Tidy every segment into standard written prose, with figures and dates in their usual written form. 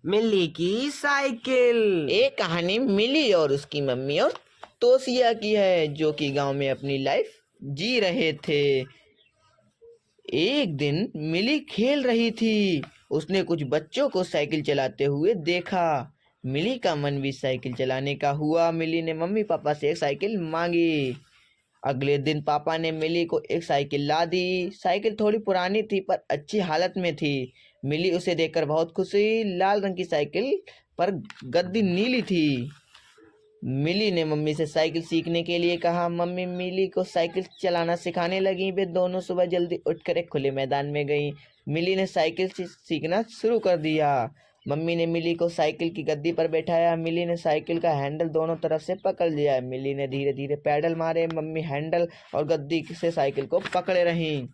मिली की साइकिल। एक कहानी मिली और उसकी मम्मी और तोसिया की है, जो कि गांव में अपनी लाइफ जी रहे थे। एक दिन मिली खेल रही थी। उसने कुछ बच्चों को साइकिल चलाते हुए देखा। मिली का मन भी साइकिल चलाने का हुआ। मिली ने मम्मी पापा से एक साइकिल मांगी। अगले दिन पापा ने मिली को एक साइकिल ला दी। साइकिल थोड़ी पुरानी थी पर अच्छी हालत में थी। मिली उसे देखकर बहुत खुश हुई। लाल रंग की साइकिल पर गद्दी नीली थी। मिली ने मम्मी से साइकिल सीखने के लिए कहा। मम्मी मिली को साइकिल चलाना सिखाने लगी। वे दोनों सुबह जल्दी उठकर एक खुले मैदान में गईं। मिली ने साइकिल सीखना शुरू कर दिया। मम्मी ने मिली को साइकिल की गद्दी पर बैठाया। मिली ने साइकिल का हैंडल दोनों तरफ से पकड़ लिया। मिली ने धीरे धीरे पैडल मारे। मम्मी हैंडल और गद्दी से साइकिल को पकड़े रही।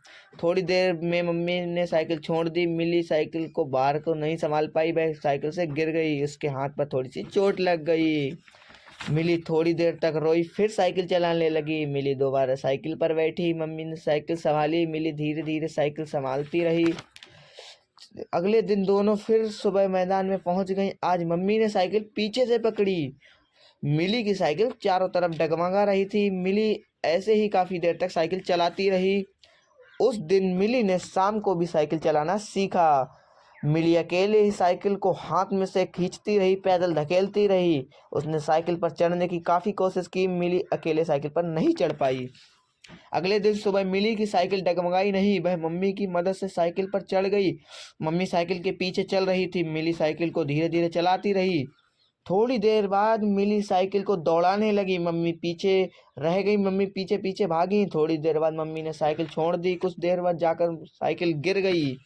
थोड़ी देर में मम्मी ने साइकिल छोड़ दी। मिली साइकिल को बाहर को नहीं संभाल पाई। वह साइकिल से गिर गई। उसके हाथ पर थोड़ी सी चोट लग गई। मिली थोड़ी देर तक रोई, फिर साइकिल चलाने लगी। मिली दोबारा साइकिल पर बैठी। मम्मी ने साइकिल संभाली। मिली धीरे धीरे साइकिल संभालती रही। अगले दिन दोनों फिर सुबह मैदान में पहुंच गई। आज मम्मी ने साइकिल पीछे से पकड़ी। मिली की साइकिल चारों तरफ डगमगा रही थी। मिली ऐसे ही काफी देर तक साइकिल चलाती रही। उस दिन मिली ने शाम को भी साइकिल चलाना सीखा। मिली अकेले ही साइकिल को हाथ में से खींचती रही, पैदल धकेलती रही। उसने साइकिल पर चढ़ने की काफी कोशिश की। मिली अकेले साइकिल पर नहीं चढ़ पाई। अगले दिन सुबह मिली की साइकिल डगमगाई नहीं। वह मम्मी की मदद से साइकिल पर चढ़ गई। मम्मी साइकिल के पीछे चल रही थी। मिली साइकिल को धीरे धीरे चलाती रही। थोड़ी देर बाद मिली साइकिल को दौड़ाने लगी। मम्मी पीछे रह गई। मम्मी पीछे पीछे भागी। थोड़ी देर बाद मम्मी ने साइकिल छोड़ दी। कुछ देर बाद जाकर साइकिल गिर गई।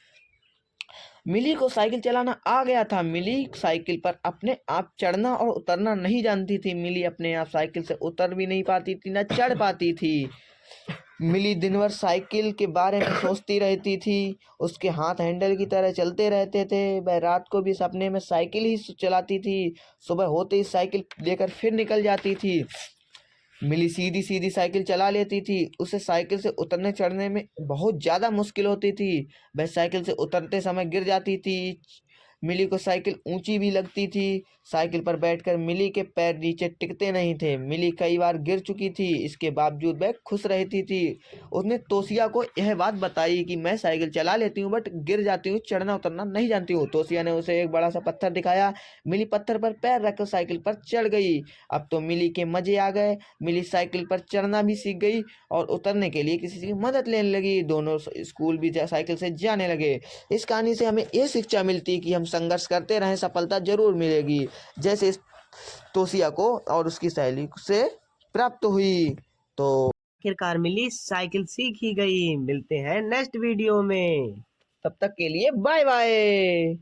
मिली को साइकिल चलाना आ गया था। मिली साइकिल पर अपने आप चढ़ना और उतरना नहीं जानती थी। मिली अपने आप साइकिल से उतर भी नहीं पाती थी, न चढ़ पाती थी। मिली दिन भर साइकिल के बारे में सोचती रहती थी। उसके हाथ हैंडल की तरह चलते रहते थे। वह रात को भी सपने में साइकिल ही चलाती थी। सुबह होते ही साइकिल लेकर फिर निकल जाती थी। मिली सीधी सीधी साइकिल चला लेती थी। उसे साइकिल से उतरने चढ़ने में बहुत ज़्यादा मुश्किल होती थी। वह साइकिल से उतरते समय गिर जाती थी। मिली को साइकिल ऊंची भी लगती थी। साइकिल पर बैठकर मिली के पैर नीचे टिकते नहीं थे। मिली कई बार गिर चुकी थी, इसके बावजूद वह खुश रहती थी। उसने तोसिया को यह बात बताई कि मैं साइकिल चला लेती हूँ बट गिर जाती हूँ, चढ़ना उतरना नहीं जानती हूँ। तोसिया ने उसे एक बड़ा सा पत्थर दिखाया। मिली पत्थर पर पैर रखकर साइकिल पर चढ़ गई। अब तो मिली के मजे आ गए। मिली साइकिल पर चढ़ना भी सीख गई और उतरने के लिए किसी की मदद लेने लगी। दोनों स्कूल भी साइकिल से जाने लगे। इस कहानी से हमें ये शिक्षा मिलती है कि हम संघर्ष करते रहें, सफलता जरूर मिलेगी, जैसे इस तोसिया को और उसकी सहेली से प्राप्त हुई। तो आखिरकार मिली साइकिल सीख ही गई। मिलते हैं नेक्स्ट वीडियो में, तब तक के लिए बाय बाय।